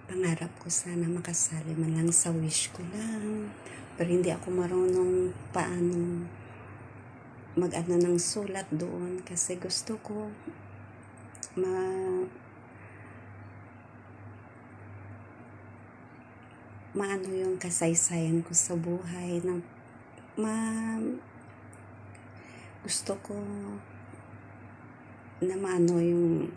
Pangarap ko sana makasali man lang sa wish ko lang. Pero hindi ako marunong paano mag-ano ng sulat doon kasi gusto ko ma maano yung kasaysayan ko sa buhay na ma gusto ko na maano yung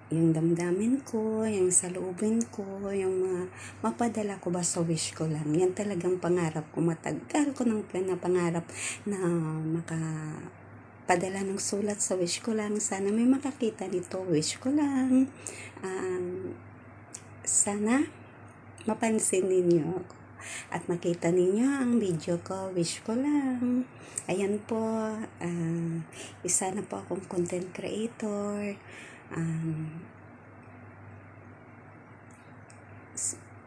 damdamin ko, yung saloobin ko, yung mapadala ko ba sa wish ko lang. Yan talagang pangarap ko. Matagal ko nang pinapangarap na makapadala ng sulat sa wish ko lang. Sana may makakita nito. Wish ko lang. Sana mapansin ninyo ako at makita ninyo ang video ko. Wish ko lang. Ayan po. Isa na po akong content creator.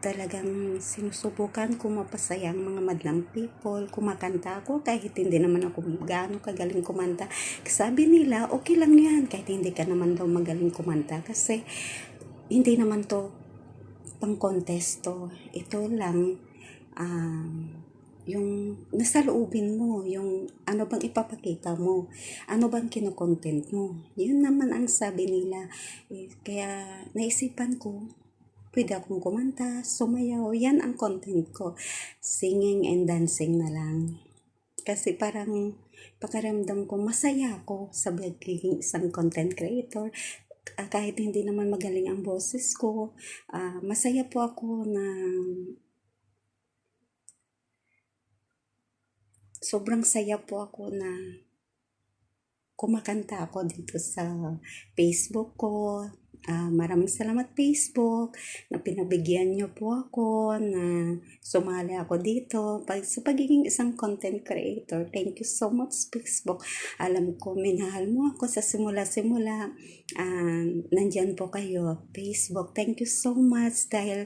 Talagang sinusubukan ko mapasaya ang mga madlang people. Kumakanta ako kahit hindi naman ako gaano kagaling kumanta. Sabi nila, okay lang yan kahit hindi ka naman daw magaling kumanta kasi hindi naman to pang contesto. Ito lang yung nasa loobin mo, yung ano bang ipapakita mo, ano bang kinokontent mo. Yun naman ang sabi nila. Kaya naisipan ko, pwede akong kumanta, sumayaw, yan ang content ko. Singing and dancing na lang. Kasi parang pakiramdam ko, masaya ako sa pagiging isang content creator. Kahit hindi naman magaling ang boses ko, masaya po ako na sobrang saya po ako na kumakanta ako dito sa Facebook ko. Maraming salamat Facebook na pinabigyan niyo po ako na sumali ako dito sa pagiging isang content creator. Thank you so much Facebook. Alam ko minahal mo ako sa simula-simula. Nandyan po kayo Facebook. Thank you so much dahil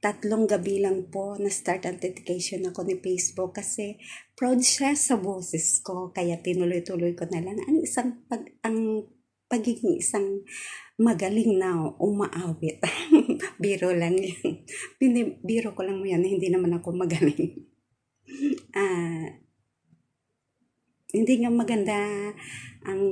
3 gabi lang po na start authentication ako ni Facebook kasi proud siya sa boses ko kaya tinuloy-tuloy ko na lang ang pagiging isang magaling na umaawit. Biro lang yan. Biro ko lang mo yan, hindi naman ako magaling. Hindi nga maganda ang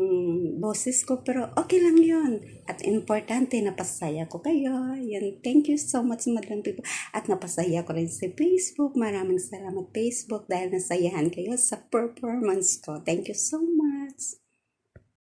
boses ko, pero okay lang yun. At importante, napasaya ko kayo. Yan, thank you so much, madlang people. At napasaya ko rin si Facebook. Maraming salamat, Facebook, dahil nasayahan kayo sa performance ko. Thank you so much.